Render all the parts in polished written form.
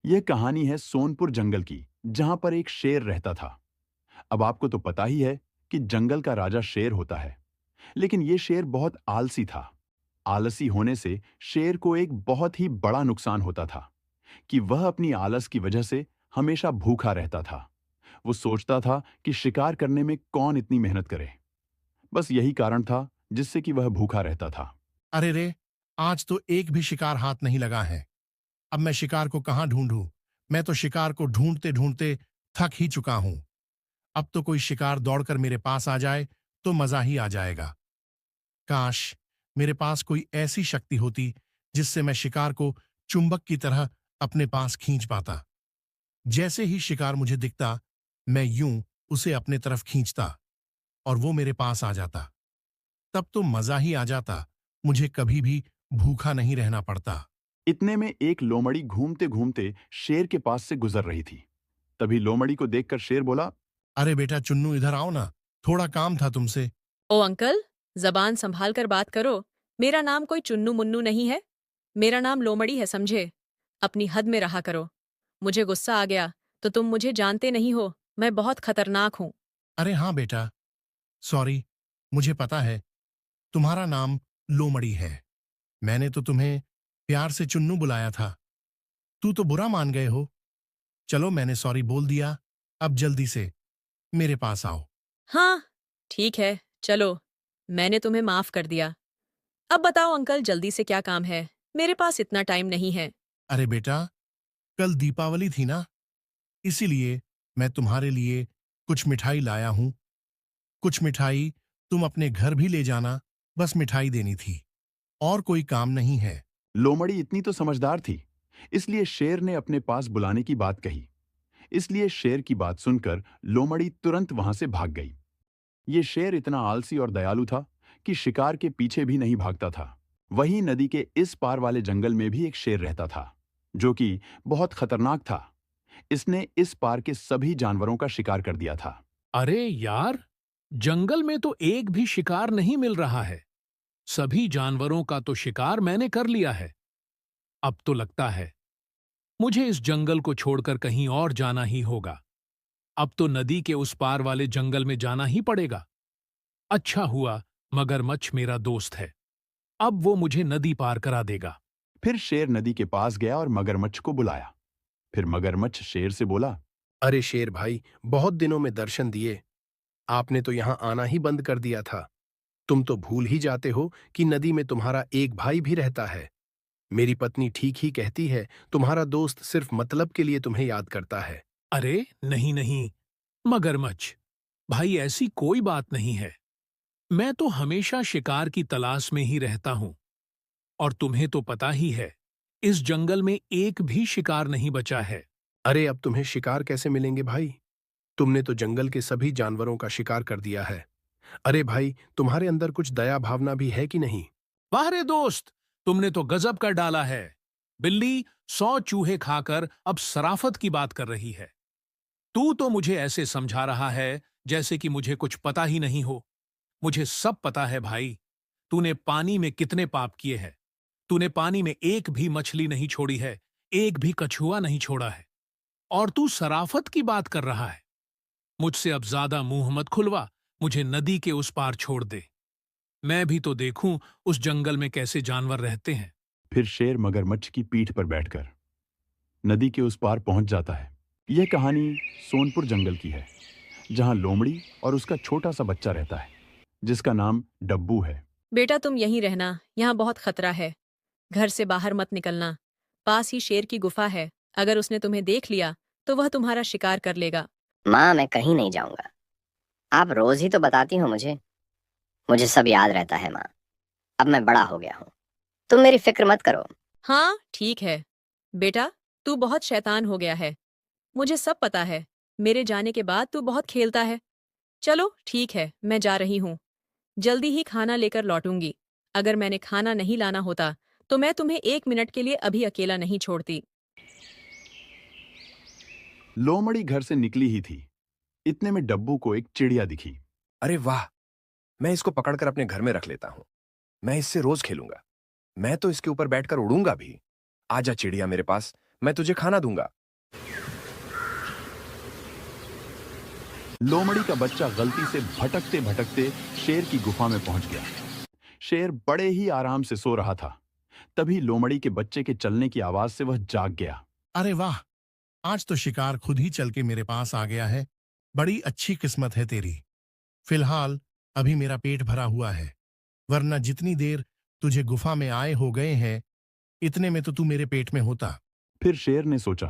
यह कहानी है सोनपुर जंगल की, जहां पर एक शेर रहता था। अब आपको तो पता ही है कि जंगल का राजा शेर होता है, लेकिन यह शेर बहुत आलसी था। आलसी होने से शेर को एक बहुत ही बड़ा नुकसान होता था कि वह अपनी आलस की वजह से हमेशा भूखा रहता था। वो सोचता था कि शिकार करने में कौन इतनी मेहनत करे। बस यही कारण था जिससे कि वह भूखा रहता था। अरे रे! आज तो एक भी शिकार हाथ नहीं लगा है। अब मैं शिकार को कहाँ ढूंढूं? मैं तो शिकार को ढूंढते ढूंढते थक ही चुका हूं। अब तो कोई शिकार दौड़कर मेरे पास आ जाए तो मजा ही आ जाएगा। काश मेरे पास कोई ऐसी शक्ति होती जिससे मैं शिकार को चुंबक की तरह अपने पास खींच पाता। जैसे ही शिकार मुझे दिखता, मैं यूं उसे अपने तरफ खींचता और वो मेरे पास आ जाता। तब तो मजा ही आ जाता। मुझे कभी भी भूखा नहीं रहना पड़ता। इतने में एक लोमड़ी घूमते घूमते शेर के पास से गुजर रही थी। तभी लोमड़ी को देखकर शेर बोला, अरे बेटा चुन्नू, इधर आओ ना, थोड़ा काम था तुमसे। ओ अंकल, जबान संभाल कर बात करो। मेरा नाम कोई चुन्नू मुन्नू नहीं है। मेरा नाम लोमड़ी है, समझे? अपनी हद में रहा करो। मुझे गुस्सा आ गया तो तुम मुझे जानते नहीं हो। मैं बहुत खतरनाक हूँ। अरे हाँ बेटा, सॉरी, मुझे पता है तुम्हारा नाम लोमड़ी है। मैंने तो तुम्हें प्यार से चुन्नू बुलाया था। तू तो बुरा मान गए हो। चलो, मैंने सॉरी बोल दिया। अब जल्दी से मेरे पास आओ। हाँ, ठीक है, चलो। मैंने तुम्हें माफ कर दिया। अब बताओ अंकल, जल्दी से क्या काम है? मेरे पास इतना टाइम नहीं है। अरे बेटा, कल दीपावली थी ना, इसीलिए मैं तुम्हारे लिए कुछ मिठाई लाया हूं। कुछ मिठाई तुम अपने घर भी ले जाना। बस मिठाई देनी थी, और कोई काम नहीं है। लोमड़ी इतनी तो समझदार थी, इसलिए शेर ने अपने पास बुलाने की बात कही। इसलिए शेर की बात सुनकर लोमड़ी तुरंत वहां से भाग गई। ये शेर इतना आलसी और दयालु था कि शिकार के पीछे भी नहीं भागता था। वहीं नदी के इस पार वाले जंगल में भी एक शेर रहता था, जो कि बहुत खतरनाक था। इसने इस पार के सभी जानवरों का शिकार कर दिया था। अरे यार, जंगल में तो एक भी शिकार नहीं मिल रहा है। सभी जानवरों का तो शिकार मैंने कर लिया है। अब तो लगता है मुझे इस जंगल को छोड़कर कहीं और जाना ही होगा। अब तो नदी के उस पार वाले जंगल में जाना ही पड़ेगा। अच्छा हुआ मगरमच्छ मेरा दोस्त है। अब वो मुझे नदी पार करा देगा। फिर शेर नदी के पास गया और मगरमच्छ को बुलाया। फिर मगरमच्छ शेर से बोला, अरे शेर भाई, बहुत दिनों में दर्शन दिए। आपने तो यहाँ आना ही बंद कर दिया था। तुम तो भूल ही जाते हो कि नदी में तुम्हारा एक भाई भी रहता है। मेरी पत्नी ठीक ही कहती है, तुम्हारा दोस्त सिर्फ मतलब के लिए तुम्हें याद करता है। अरे नहीं नहीं, मगरमच्छ भाई, ऐसी कोई बात नहीं है। मैं तो हमेशा शिकार की तलाश में ही रहता हूं। और तुम्हें तो पता ही है, इस जंगल में एक भी शिकार नहीं बचा है। अरे अब तुम्हें शिकार कैसे मिलेंगे भाई? तुमने तो जंगल के सभी जानवरों का शिकार कर दिया है। अरे भाई, तुम्हारे अंदर कुछ दया भावना भी है कि नहीं? वाह रे दोस्त, तुमने तो गजब कर डाला है। बिल्ली 100 चूहे खाकर अब सराफत की बात कर रही है। तू तो मुझे ऐसे समझा रहा है जैसे कि मुझे कुछ पता ही नहीं हो। मुझे सब पता है भाई। तूने पानी में कितने पाप किए हैं। तूने पानी में एक भी मछली नहीं छोड़ी है, एक भी कछुआ नहीं छोड़ा है। और तू सराफत की बात कर रहा है। मुझसे अब ज्यादा मुंह मत खुलवा। मुझे नदी के उस पार छोड़ दे। मैं भी तो देखूं उस जंगल में कैसे जानवर रहते हैं। फिर शेर मगरमच्छ की पीठ पर बैठकर नदी के उस पार पहुंच जाता है। यह कहानी सोनपुर जंगल की है, जहां लोमड़ी और उसका छोटा सा बच्चा रहता है, जिसका नाम डब्बू है। बेटा, तुम यहीं रहना। यहाँ बहुत खतरा है। घर से बाहर मत निकलना। पास ही शेर की गुफा है। अगर उसने तुम्हें देख लिया तो वह तुम्हारा शिकार कर लेगा। माँ, मैं कहीं नहीं जाऊंगा। आप रोज ही तो बताती हो मुझे। मुझे सब याद रहता है माँ। अब मैं बड़ा हो गया हूँ। तुम मेरी फिक्र मत करो। हाँ, ठीक है। बेटा, तू बहुत शैतान हो गया है। मुझे सब पता है। मेरे जाने के बाद तू बहुत खेलता है। चलो ठीक है, मैं जा रही हूँ। जल्दी ही खाना लेकर लौटूंगी। अगर मैंने खाना नहीं लाना होता तो मैं तुम्हें 1 मिनट के लिए अभी अकेला नहीं छोड़ती। लोमड़ी घर से निकली ही थी। इतने में डब्बू को एक चिड़िया दिखी। अरे वाह, मैं इसको पकड़कर अपने घर में रख लेता हूँ। मैं इससे रोज खेलूंगा। मैं तो इसके ऊपर बैठकर उड़ूंगा भी। आजा चिड़िया मेरे पास, मैं तुझे खाना दूंगा। लोमड़ी का बच्चा गलती से भटकते भटकते शेर की गुफा में पहुंच गया। शेर बड़े ही आराम से सो रहा था। तभी लोमड़ी के बच्चे के चलने की आवाज से वह जाग गया। अरे वाह, आज तो शिकार खुद ही चल के मेरे पास आ गया है। बड़ी अच्छी किस्मत है तेरी। फिलहाल अभी मेरा पेट भरा हुआ है, वरना जितनी देर तुझे गुफा में आए हो गए हैं, इतने में तो तू मेरे पेट में होता। फिर शेर ने सोचा,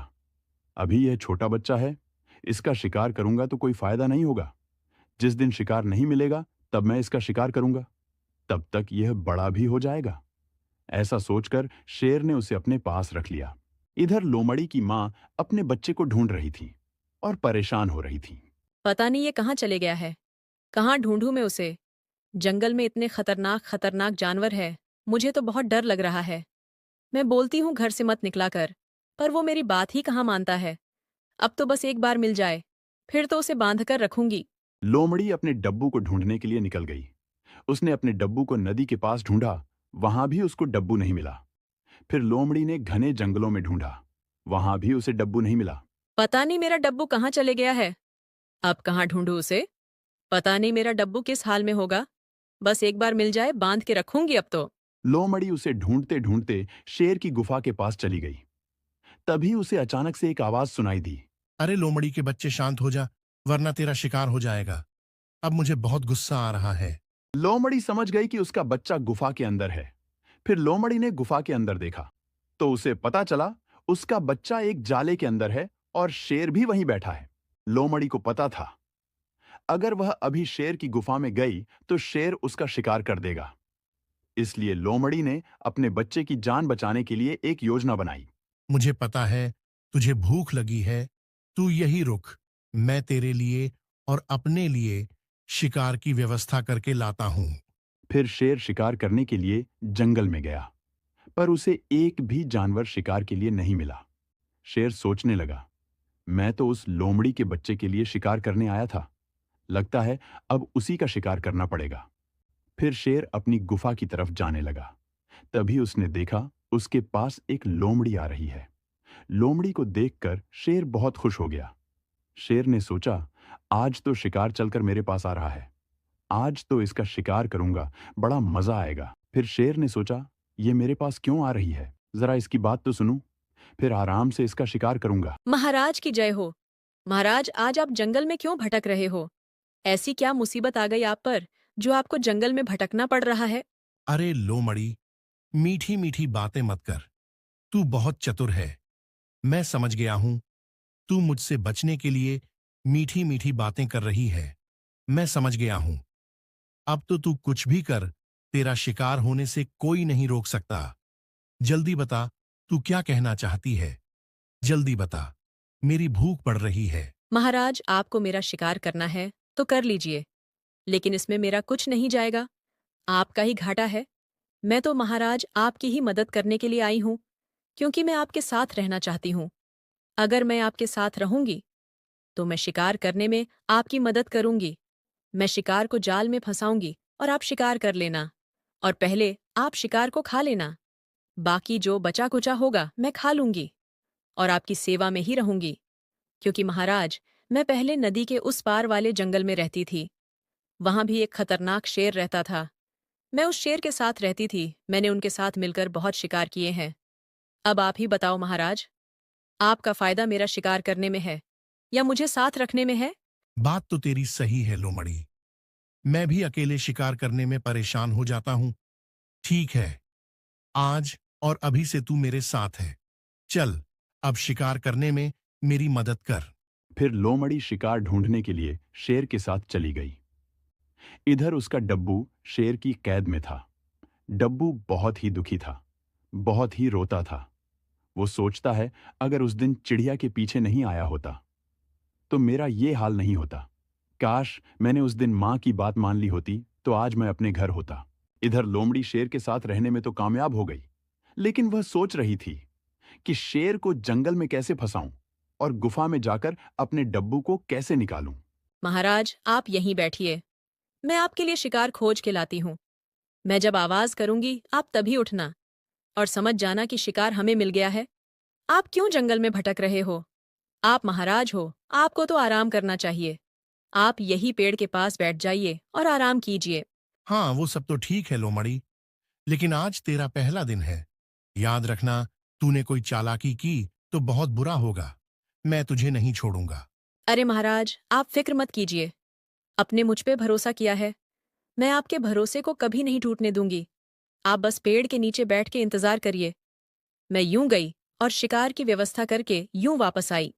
अभी यह छोटा बच्चा है, इसका शिकार करूंगा तो कोई फायदा नहीं होगा। जिस दिन शिकार नहीं मिलेगा तब मैं इसका शिकार करूंगा, तब तक यह बड़ा भी हो जाएगा। ऐसा सोचकर शेर ने उसे अपने पास रख लिया। इधर लोमड़ी की मां अपने बच्चे को ढूंढ रही थी और परेशान हो रही थी। पता नहीं ये कहाँ चले गया है। कहाँ ढूंढूं मैं उसे। जंगल में इतने खतरनाक खतरनाक जानवर है, मुझे तो बहुत डर लग रहा है। मैं बोलती हूँ घर से मत निकला कर, पर वो मेरी बात ही कहाँ मानता है। अब तो बस एक बार मिल जाए, फिर तो उसे बांध कर रखूंगी। लोमड़ी अपने डब्बू को ढूंढने के लिए निकल गई। उसने अपने डब्बू को नदी के पास ढूंढा, वहां भी उसको डब्बू नहीं मिला। फिर लोमड़ी ने घने जंगलों में ढूंढा, वहां भी उसे डब्बू नहीं मिला। पता नहीं मेरा डब्बू कहाँ चले गया है। अब कहाँ ढूंढूं उसे। पता नहीं मेरा डब्बू किस हाल में होगा। बस एक बार मिल जाए, बांध के रखूंगी अब तो। लोमड़ी उसे ढूंढते ढूंढते शेर की गुफा के पास चली गई। तभी उसे अचानक से एक आवाज सुनाई दी। अरे लोमड़ी के बच्चे, शांत हो जा, वरना तेरा शिकार हो जाएगा। अब मुझे बहुत गुस्सा आ रहा है। लोमड़ी समझ गई कि उसका बच्चा गुफा के अंदर है। फिर लोमड़ी ने गुफा के अंदर देखा तो उसे पता चला उसका बच्चा एक जाले के अंदर है और शेर भी वहीं बैठा है। लोमड़ी को पता था, अगर वह अभी शेर की गुफा में गई तो शेर उसका शिकार कर देगा। इसलिए लोमड़ी ने अपने बच्चे की जान बचाने के लिए एक योजना बनाई। मुझे पता है तुझे भूख लगी है, तू यही रुक। मैं तेरे लिए और अपने लिए शिकार की व्यवस्था करके लाता हूं। फिर शेर शिकार करने के लिए जंगल में गया, पर उसे एक भी जानवर शिकार के लिए नहीं मिला। शेर सोचने लगा, मैं तो उस लोमड़ी के बच्चे के लिए शिकार करने आया था, लगता है अब उसी का शिकार करना पड़ेगा। फिर शेर अपनी गुफा की तरफ जाने लगा। तभी उसने देखा उसके पास एक लोमड़ी आ रही है। लोमड़ी को देखकर शेर बहुत खुश हो गया। शेर ने सोचा, आज तो शिकार चलकर मेरे पास आ रहा है, आज तो इसका शिकार करूंगा, बड़ा मजा आएगा। फिर शेर ने सोचा, ये मेरे पास क्यों आ रही है, जरा इसकी बात तो सुनूं, फिर आराम से इसका शिकार करूंगा। महाराज की जय हो। महाराज, आज आप जंगल में क्यों भटक रहे हो। ऐसी क्या मुसीबत आ गई आप पर जो आपको जंगल में भटकना पड़ रहा है। अरे लोमड़ी, मीठी मीठी बातें मत कर। तू बहुत चतुर है, मैं समझ गया हूं। तू मुझसे बचने के लिए मीठी मीठी बातें कर रही है, मैं समझ गया हूं। अब तो तू कुछ भी कर, तेरा शिकार होने से कोई नहीं रोक सकता। जल्दी बता, तू क्या कहना चाहती है। जल्दी बता, मेरी भूख पड़ रही है। महाराज, आपको मेरा शिकार करना है तो कर लीजिए, लेकिन इसमें मेरा कुछ नहीं जाएगा, आपका ही घाटा है। मैं तो महाराज आपकी ही मदद करने के लिए आई हूं, क्योंकि मैं आपके साथ रहना चाहती हूं। अगर मैं आपके साथ रहूंगी तो मैं शिकार करने में आपकी मदद करूंगी। मैं शिकार को जाल में फंसाऊंगी और आप शिकार कर लेना, और पहले आप शिकार को खा लेना। बाकी जो बचा कुचा होगा मैं खा लूंगी और आपकी सेवा में ही रहूंगी। क्योंकि महाराज, मैं पहले नदी के उस पार वाले जंगल में रहती थी। वहां भी एक खतरनाक शेर रहता था। मैं उस शेर के साथ रहती थी। मैंने उनके साथ मिलकर बहुत शिकार किए हैं। अब आप ही बताओ महाराज, आपका फायदा मेरा शिकार करने में है या मुझे साथ रखने में है। बात तो तेरी सही है लोमड़ी, मैं भी अकेले शिकार करने में परेशान हो जाता हूं। ठीक है, आज और अभी से तू मेरे साथ है। चल, अब शिकार करने में मेरी मदद कर। फिर लोमड़ी शिकार ढूंढने के लिए शेर के साथ चली गई। इधर उसका डब्बू शेर की कैद में था। डब्बू बहुत ही दुखी था, बहुत ही रोता था। वो सोचता है, अगर उस दिन चिड़िया के पीछे नहीं आया होता तो मेरा ये हाल नहीं होता। काश मैंने उस दिन मां की बात मान ली होती तो आज मैं अपने घर होता। इधर लोमड़ी शेर के साथ रहने में तो कामयाब हो गई, लेकिन वह सोच रही थी कि शेर को जंगल में कैसे फंसाऊं और गुफा में जाकर अपने डब्बू को कैसे निकालूं। महाराज, आप यहीं बैठिए, मैं आपके लिए शिकार खोज के लाती हूँ। मैं जब आवाज करूंगी आप तभी उठना और समझ जाना कि शिकार हमें मिल गया है। आप क्यों जंगल में भटक रहे हो? आप महाराज हो, आपको तो आराम करना चाहिए। आप यही पेड़ के पास बैठ जाइए और आराम कीजिए। हाँ, वो सब तो ठीक है लोमड़ी, लेकिन आज तेरा पहला दिन है। याद रखना, तूने कोई चालाकी की तो बहुत बुरा होगा। मैं तुझे नहीं छोड़ूंगा। अरे महाराज, आप फिक्र मत कीजिए। अपने मुझ पे भरोसा किया है, मैं आपके भरोसे को कभी नहीं टूटने दूंगी। आप बस पेड़ के नीचे बैठ के इंतजार करिए। मैं यूं गई और शिकार की व्यवस्था करके यूं वापस आई।